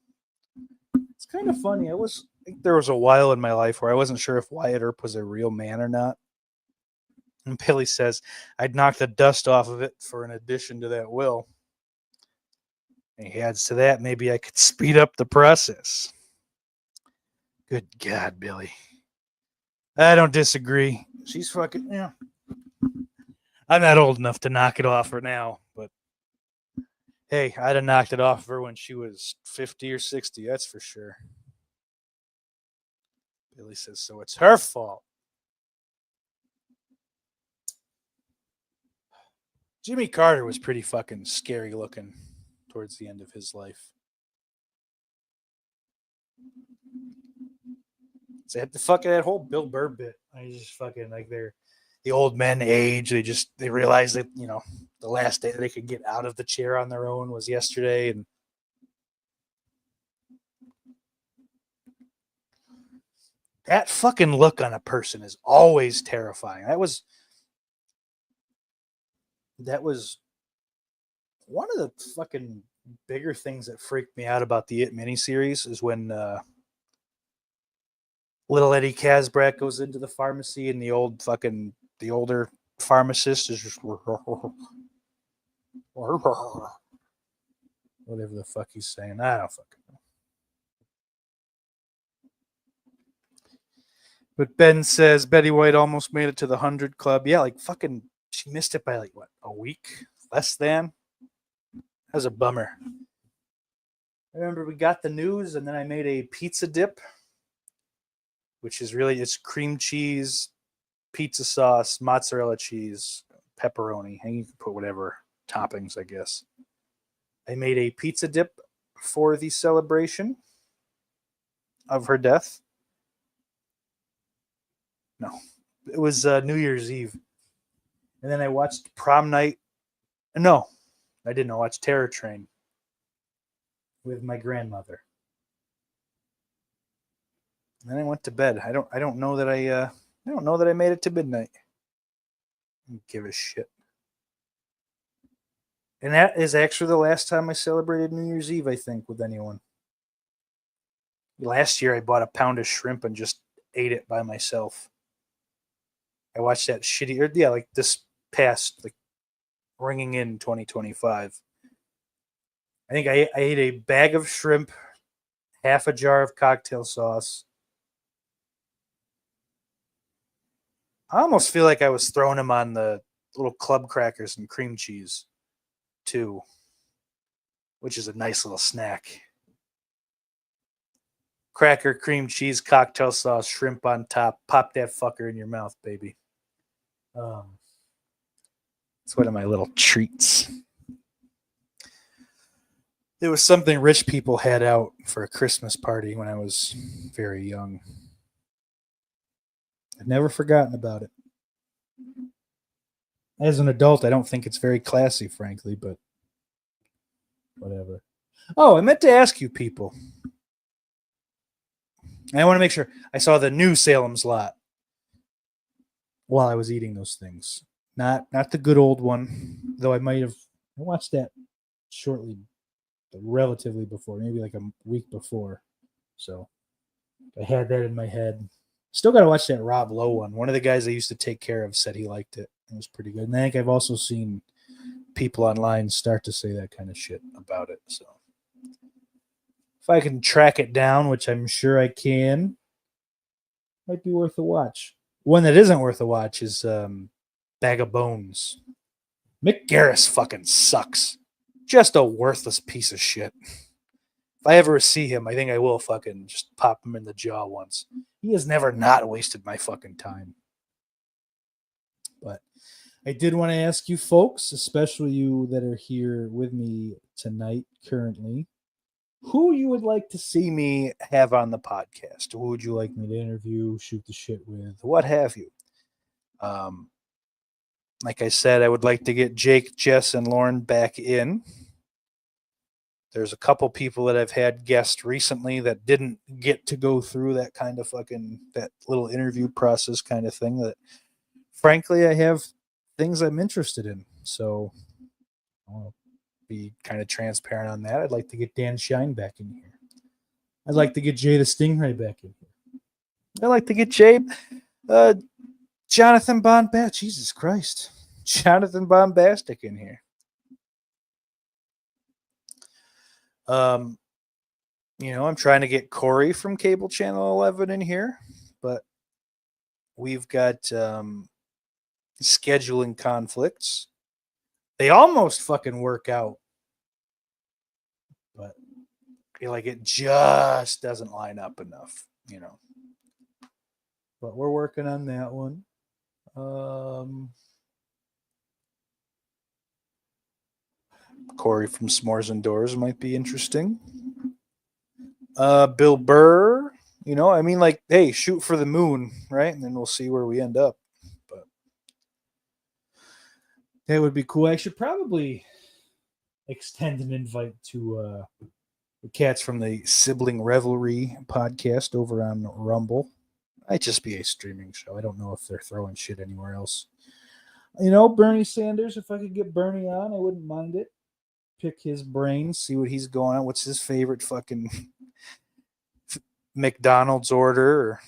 It's kind of funny. I think there was a while in my life where I wasn't sure if Wyatt Earp was a real man or not. And Billy says, I'd knock the dust off of it for an addition to that will. And he adds to that, maybe I could speed up the process. Good God, Billy. I don't disagree. She's fucking, yeah. I'm not old enough to knock it off her now, but hey, I'd have knocked it off her when she was 50 or 60, that's for sure. Billy says, so it's her fault. Jimmy Carter was pretty fucking scary looking towards the end of his life. So the fucking that whole Bill Burr bit. I just fucking like the old men age. They realize that, you know, the last day they could get out of the chair on their own was yesterday, and that fucking look on a person is always terrifying. That was one of the fucking bigger things that freaked me out about the It miniseries is when little Eddie Kazbrak goes into the pharmacy and the older pharmacist is just whatever the fuck he's saying. I don't fucking know. But Ben says Betty White almost made it to the 100 Club. Yeah, like fucking, she missed it by like what, a week? Less than? That was a bummer. I remember we got the news and then I made a pizza dip, which is really, it's cream cheese, pizza sauce, mozzarella cheese, pepperoni, and you can put whatever toppings, I guess. I made a pizza dip for the celebration of her death. No, it was New Year's Eve. And then I watched Prom Night. No, I didn't. I watched Terror Train with my grandmother. And then I went to bed. I don't know that I made it to midnight. I don't give a shit. And that is actually the last time I celebrated New Year's Eve, I think, with anyone. Last year I bought a pound of shrimp and just ate it by myself. I watched that shitty, like this past, like ringing in 2025. I think I ate a bag of shrimp, half a jar of cocktail sauce. I almost feel like I was throwing them on the little club crackers and cream cheese, too, which is a nice little snack. Cracker, cream cheese, cocktail sauce, shrimp on top. Pop that fucker in your mouth, baby. It's one of my little treats. It was something rich people had out for a Christmas party when I was very young. I've never forgotten about it. As an adult, I don't think it's very classy, frankly, but whatever. Oh, I meant to ask you people. I want to make sure I saw the new Salem's Lot while I was eating those things. Not the good old one, though I might have watched that shortly, relatively before, maybe like a week before. So I had that in my head. Still got to watch that Rob Lowe one. One of the guys I used to take care of said he liked it. It was pretty good. And I think I've also seen people online start to say that kind of shit about it. So if I can track it down, which I'm sure I can, might be worth a watch. One that isn't worth a watch is Bag of Bones. Mick Garris fucking sucks. Just a worthless piece of shit. If I ever see him, I think I will fucking just pop him in the jaw once. He has never not wasted my fucking time. But I did want to ask you folks, especially you that are here with me tonight currently, who you would like to see me have on the podcast. Who would you like me to interview, shoot the shit with, what have you? Like I said, I would like to get Jake, Jess, and Lauren back in. There's a couple people that I've had guests recently that didn't get to go through that kind of that little interview process kind of thing that, frankly, I have things I'm interested in. So I'll be kind of transparent on that. I'd like to get Dan Shine back in here. I'd like to get Jay the Stingray back in here. I'd like to get Jonathan Bombast. Jesus Christ. Jonathan Bombastic in here. I'm trying to get Corey from Cable Channel 11 in here, but we've got scheduling conflicts. They almost fucking work out, but I feel like it just doesn't line up enough, But we're working on that one. Corey from S'mores Indoors might be interesting. Bill Burr, hey, shoot for the moon, right? And then we'll see where we end up. But that would be cool. I should probably extend an invite to the cats from the Sibling Revelry podcast over on Rumble. Might just be a streaming show. I don't know if they're throwing shit anywhere else. Bernie Sanders, if I could get Bernie on, I wouldn't mind it. Pick his brain, see what he's going on. What's his favorite fucking McDonald's order? Or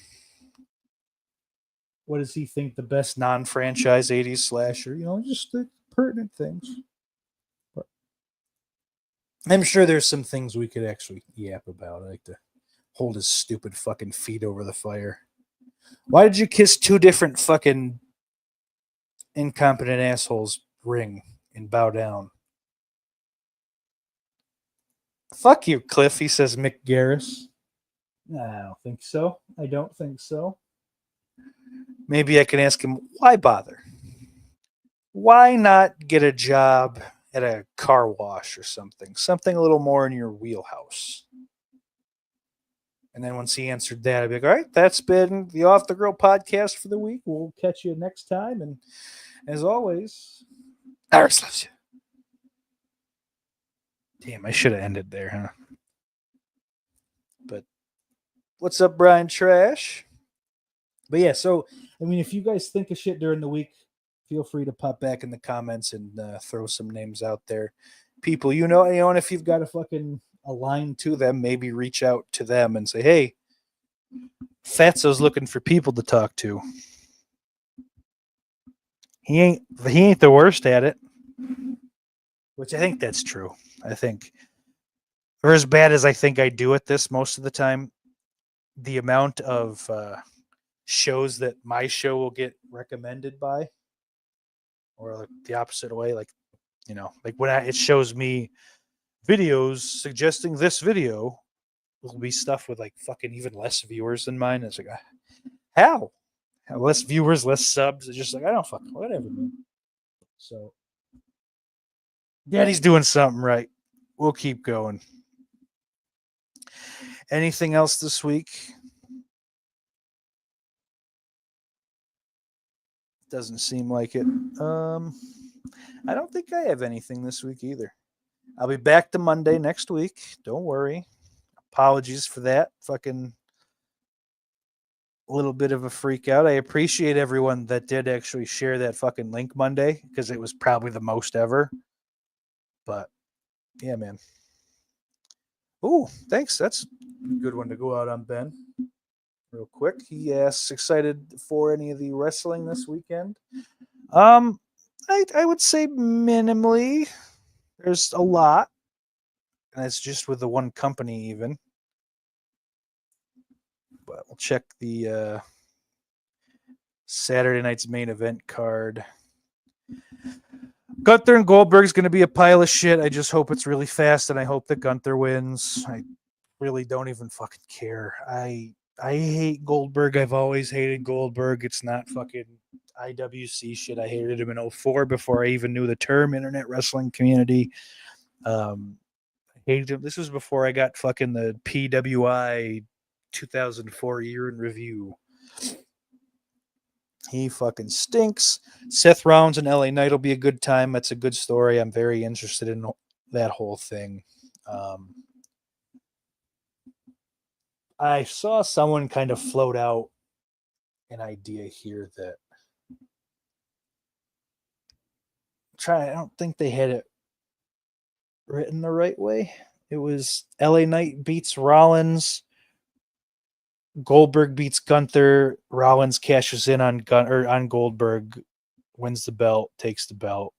what does he think the best non-franchise 80s slasher? Just the pertinent things. But I'm sure there's some things we could actually yap about. I like to hold his stupid fucking feet over the fire. Why did you kiss two different fucking incompetent assholes ring and bow down? Fuck you, Cliff, he says Mick Garris. I don't think so. I don't think so. Maybe I can ask him, why bother? Why not get a job at a car wash or something? Something a little more in your wheelhouse. And then once he answered that, I'd be like, all right, that's been the Off the Grill podcast for the week. We'll catch you next time. And as always, Iris loves you. Damn, I should have ended there, huh? But what's up, Brian Trash? But yeah, so, if you guys think of shit during the week, feel free to pop back in the comments and throw some names out there. People, and if you've got a line to them, maybe reach out to them and say, hey, Fatso's looking for people to talk to. He ain't the worst at it. Which I think that's true. I think for as bad as I think I do at this most of the time, the amount of shows that my show will get recommended by, or like the opposite way, like when it shows me videos suggesting this video, will be stuff with like fucking even less viewers than mine. It's like, how less viewers, less subs? It's just like, I don't fucking whatever, man. So Daddy's doing something right. we'll keep going. Anything else this week? Doesn't seem like it. I don't think I have anything this week either. I'll be back to Monday next week. Don't worry. Apologies for that. Fucking little bit of a freak out. I appreciate everyone that did actually share that fucking link Monday because it was probably the most ever. But yeah, man. Ooh, thanks. That's a good one to go out on, Ben. Real quick. He asks, excited for any of the wrestling this weekend? I would say minimally. There's a lot. And it's just with the one company even. But we'll check the Saturday night's main event card. Gunther and Goldberg's going to be a pile of shit. I just hope it's really fast, and I hope that Gunther wins. I really don't even fucking care. I hate Goldberg. I've always hated Goldberg. It's not fucking IWC shit. I hated him in 04 before I even knew the term internet wrestling community. I hated him. This was before I got fucking the PWI 2004 year in review. He fucking stinks. Seth Rollins and LA Knight will be a good time. That's a good story. I'm very interested in that whole thing. I saw someone kind of float out an idea here that I don't think they had it written the right way. It was LA Knight beats Rollins. Goldberg beats Gunther. Rollins cashes in on on Goldberg, wins the belt, takes the belt.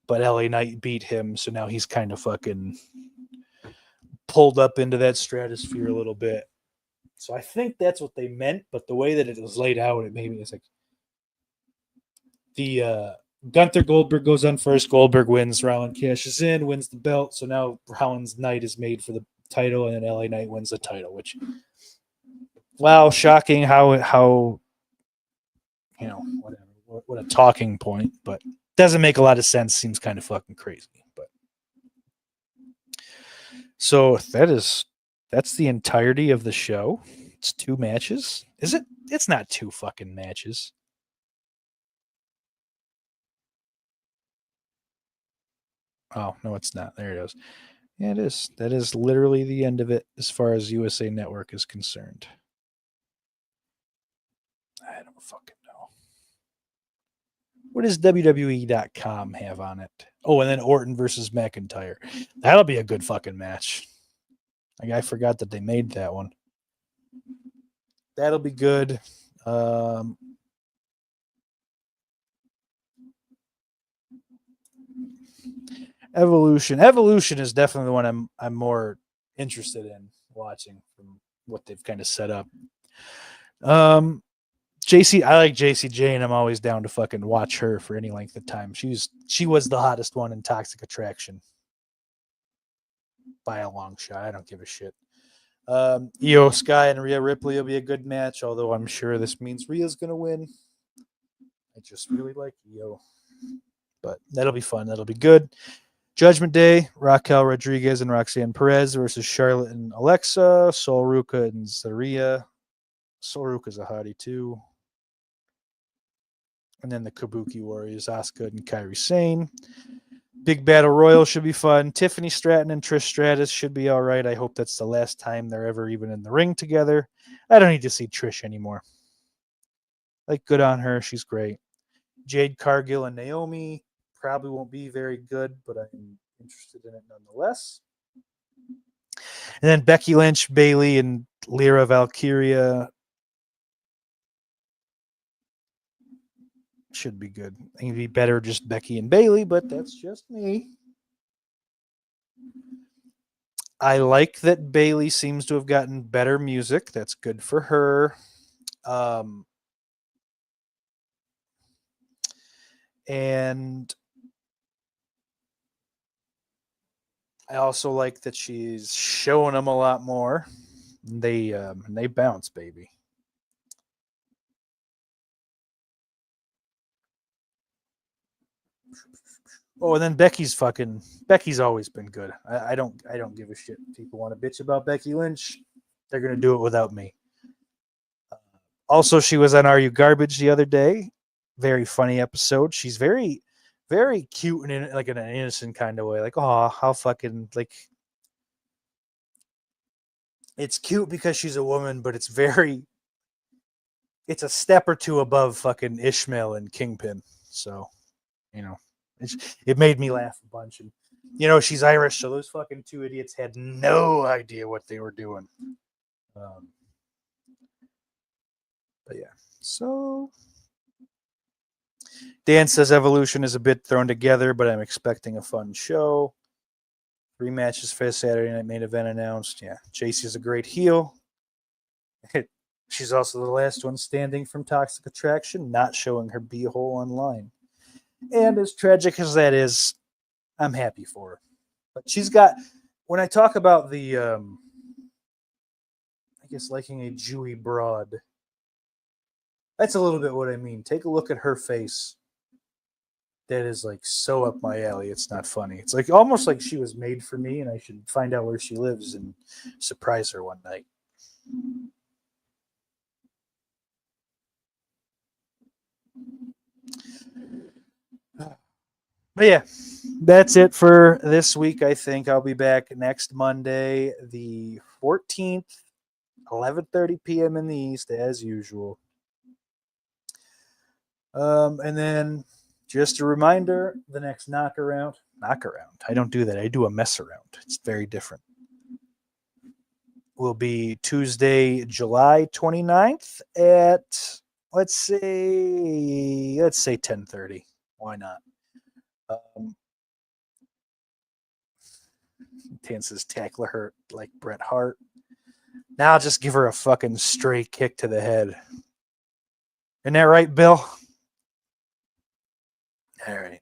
But LA Knight beat him, so now he's kind of fucking pulled up into that stratosphere a little bit. So I think that's what they meant, but the way that it was laid out, it maybe it's like the Gunther Goldberg goes on first. Goldberg wins. Rollins cashes in, wins the belt. So now Rollins Knight is made for the title, and then LA Knight wins the title, which. Wow, shocking how you know, whatever. What a talking point, but doesn't make a lot of sense. Seems kind of fucking crazy. But so that's the entirety of the show. It's 2 matches. Is it? It's not 2 fucking matches. Oh, no, it's not. There it is. Yeah, it is. That is literally the end of it as far as USA Network is concerned. I don't fucking know. What does WWE.com have on it? Oh, and then Orton versus McIntyre. That'll be a good fucking match. Like, I forgot that they made that one. That'll be good. Evolution. Evolution is definitely the one I'm more interested in watching from what they've kind of set up. JC, I like JCJ, and I'm always down to fucking watch her for any length of time. She was the hottest one in Toxic Attraction by a long shot. I don't give a shit. Io Sky and Rhea Ripley will be a good match, although I'm sure this means Rhea's gonna win. I just really like Io, but that'll be fun. That'll be good. Judgment Day: Raquel Rodriguez and Roxanne Perez versus Charlotte and Alexa, Sol Ruka and Zaria. Sol Ruka's a hottie too. And then the Kabuki Warriors, Asuka and Kairi Sane. Big Battle Royal should be fun. Tiffany Stratton and Trish Stratus should be all right. I hope that's the last time they're ever even in the ring together. I don't need to see Trish anymore. Like, good on her. She's great. Jade Cargill and Naomi probably won't be very good, but I'm interested in it nonetheless. And then Becky Lynch, Bayley, and Lyra Valkyria should be good. I think it'd be better just Becky and Bayley, but that's just me. I like that Bayley seems to have gotten better music. That's good for her. And I also like that she's showing them a lot more. They bounce, baby. Oh, and then Becky's always been good. I don't give a shit. People want to bitch about Becky Lynch, they're gonna do it without me. Also, she was on Are You Garbage the other day. Very funny episode. She's very, very cute and in, like in an innocent kind of way. Like, oh, how fucking like. It's cute because she's a woman, but it's a step or two above fucking Ishmael and Kingpin. So, you know, it made me laugh a bunch. And, she's Irish, so those fucking two idiots had no idea what they were doing. But yeah, so Dan says Evolution is a bit thrown together, but I'm expecting a fun show. 3 matches for Saturday night main event announced. Yeah, JC's a great heel. She's also the last one standing from Toxic Attraction, not showing her b-hole online. And as tragic as that is, I'm happy for her. But she's got, when I talk about the, I guess liking a Jewy broad, that's a little bit what I mean. Take a look at her face. That is like so up my alley. It's not funny. It's like almost like she was made for me and I should find out where she lives and surprise her one night. But yeah, that's it for this week. I think I'll be back next Monday, the 14th, 11:30 p.m. in the East, as usual. And then just a reminder, the next knockaround. I don't do that. I do a mess around. It's very different. Will be Tuesday, July 29th at let's say 10:30. Why not? Dan says tackle her like Bret Hart. Now I'll just give her a fucking straight kick to the head. Isn't that right, Bill? All right.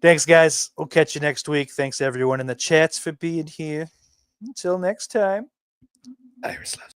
Thanks, guys. We'll catch you next week. Thanks, everyone in the chats for being here. Until next time. Iris loves